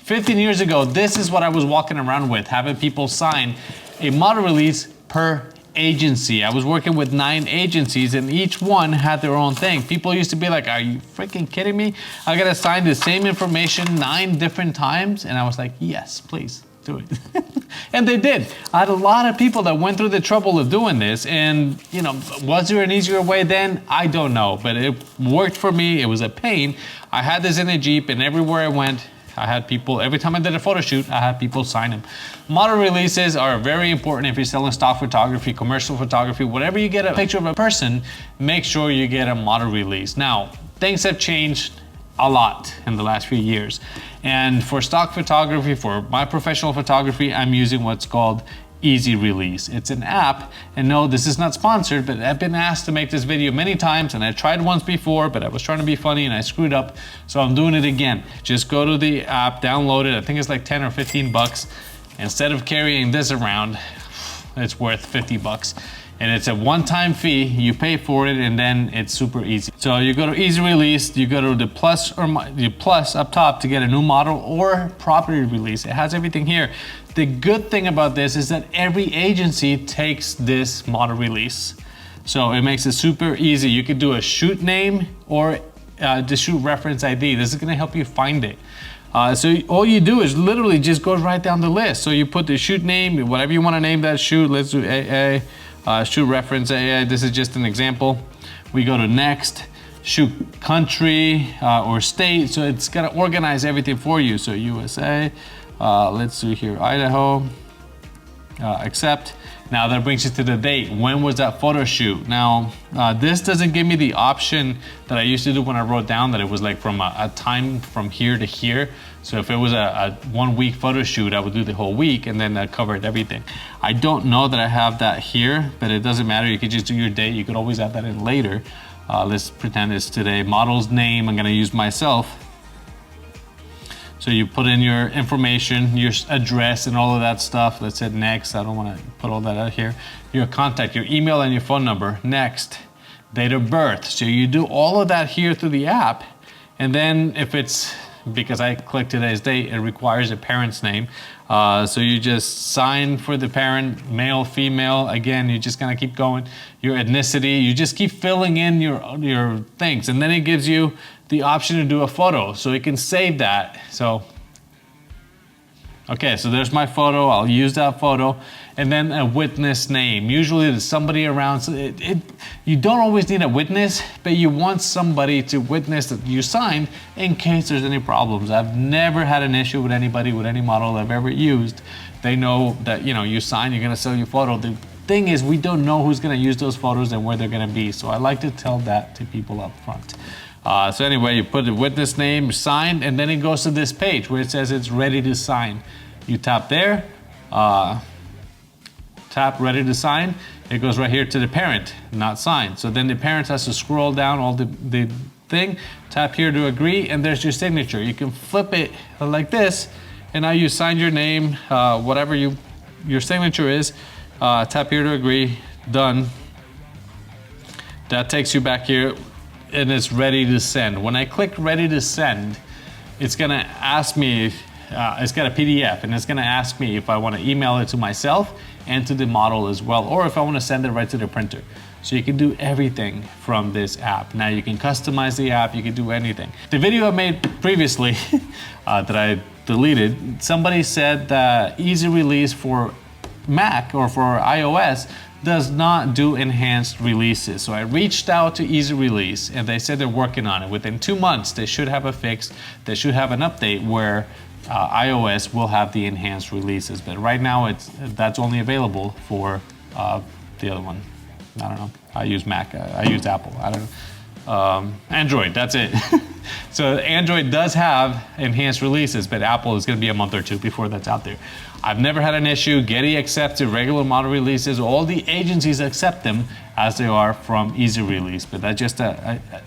15 years ago, this is what I was walking around with, having people sign a model release per agency. I was working with 9 agencies and each one had their own thing. People used to be like, are you freaking kidding me? I gotta sign the same information 9 different times? And I was like, yes, please do it. And they did. I had a lot of people that went through the trouble of doing this, and you know, was there an easier way then? I don't know, but it worked for me. It was a pain. I had this in a Jeep, and everywhere I went, I had people, every time I did a photo shoot, I had people sign them. Model releases are very important if you're selling stock photography, commercial photography, whatever you get a picture of a person, make sure you get a model release. Now, things have changed a lot in the last few years. And for stock photography, for my professional photography, I'm using what's called Easy Release. It's an app, and no, this is not sponsored, but I've been asked to make this video many times, and I tried once before, but I was trying to be funny and I screwed up, so I'm doing it again. Just go to the app, download it. I think it's like 10 or 15 bucks. Instead of carrying this around, it's worth 50 bucks. And it's a one-time fee, you pay for it, and then it's super easy. So you go to Easy Release, you go to the plus or the plus up top to get a new model or property release. It has everything here. The good thing about this is that every agency takes this model release. So it makes it super easy. You could do a shoot name or the shoot reference ID. This is gonna help you find it. So all you do is literally just go right down the list. So you put the shoot name, whatever you wanna name that shoot. Let's do AA. Shoot reference AA, this is just an example. We go to next, shoot country or state, so it's gonna organize everything for you. So USA, let's do here Idaho, accept. Now that brings you to the date. When was that photo shoot? Now, this doesn't give me the option that I used to do when I wrote down that it was like from a time from here to here. So if it was a 1 week photo shoot, I would do the whole week and then that covered everything. I don't know that I have that here, but it doesn't matter. You could just do your date. You could always add that in later. Let's pretend it's today. Model's name, I'm gonna use myself. So you put in your information, your address and all of that stuff. Let's hit next. I don't wanna put all that out here. Your contact, your email and your phone number. Next, date of birth. So you do all of that here through the app. And then if it's, because I click today's date, it requires a parent's name. So you just sign for the parent, male, female. Again, you're just gonna keep going. Your ethnicity, you just keep filling in your things. And then it gives you the option to do a photo. So you can save that. So, okay, so there's my photo. I'll use that photo. And then a witness name. Usually there's somebody around. So you don't always need a witness, but you want somebody to witness that you signed in case there's any problems. I've never had an issue with anybody, with any model I've ever used. They know that, you know, you sign, you're gonna sell your photo. The thing is, we don't know who's gonna use those photos and where they're gonna be. So I like to tell that to people up front. So anyway, you put the witness name, signed, and then it goes to this page where it says it's ready to sign. You tap there, tap ready to sign. It goes right here to the parent, not signed. So then the parent has to scroll down all the thing, tap here to agree, and there's your signature. You can flip it like this, and now you signed your name, whatever your signature is, tap here to agree, done. That takes you back here, and it's ready to send. When I click ready to send, it's gonna ask me, it's got a PDF, and it's gonna ask me if I wanna email it to myself and to the model as well, or if I wanna send it right to the printer. So you can do everything from this app. Now you can customize the app, you can do anything. The video I made previously that I deleted, somebody said that Easy Release for Mac or for iOS does not do enhanced releases. So I reached out to Easy Release and they said they're working on it. Within 2 months, they should have a fix. They should have an update where iOS will have the enhanced releases. But right now, that's only available for the other one. I don't know. I use Mac. I use Apple. I don't know. Android, that's it. So Android does have enhanced releases, but Apple is going to be a month or two before that's out there. I've never had an issue. Getty accepts the regular model releases. All the agencies accept them as they are from Easy Release. But that's just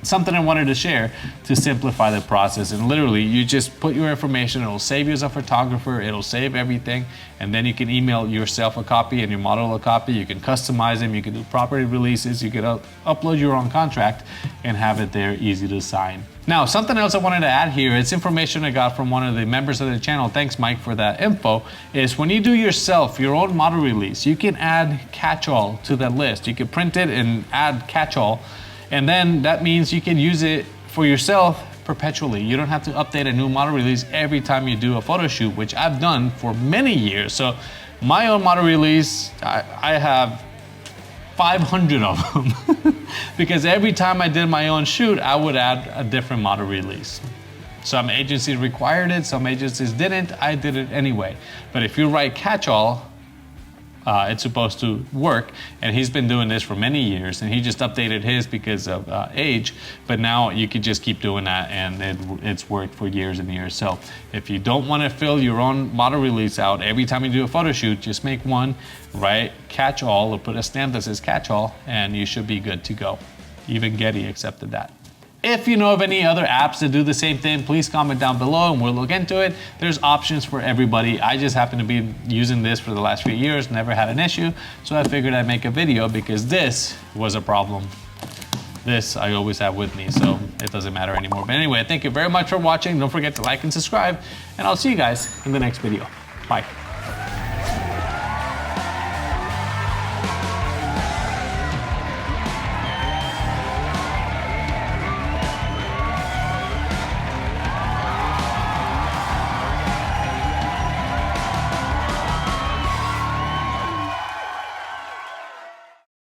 something I wanted to share to simplify the process. And literally, you just put your information. It'll save you as a photographer. It'll save everything. And then you can email yourself a copy and your model a copy. You can customize them. You can do property releases. You can upload your own contract and have it there easy to sign. Now, something else I wanted to add here, it's information I got from one of the members of the channel, thanks Mike for that info, is when you do yourself, your own model release, you can add catch-all to that list. You can print it and add catch-all, and then that means you can use it for yourself perpetually. You don't have to update a new model release every time you do a photo shoot, which I've done for many years. So my own model release, I have 500 of them because every time I did my own shoot, I would add a different model release. Some agencies required it, some agencies didn't. I did it anyway. But if you write catch-all, it's supposed to work, and he's been doing this for many years, and he just updated his because of age, but now you could just keep doing that, and it's worked for years and years. So if you don't want to fill your own model release out every time you do a photo shoot, just make one, write catch-all, or put a stamp that says catch-all, and you should be good to go. Even Getty accepted that. If you know of any other apps that do the same thing, please comment down below and we'll look into it. There's options for everybody. I just happen to be using this for the last few years, never had an issue, so I figured I'd make a video because this was a problem. This I always have with me, so it doesn't matter anymore. But anyway, thank you very much for watching. Don't forget to like and subscribe, and I'll see you guys in the next video. Bye.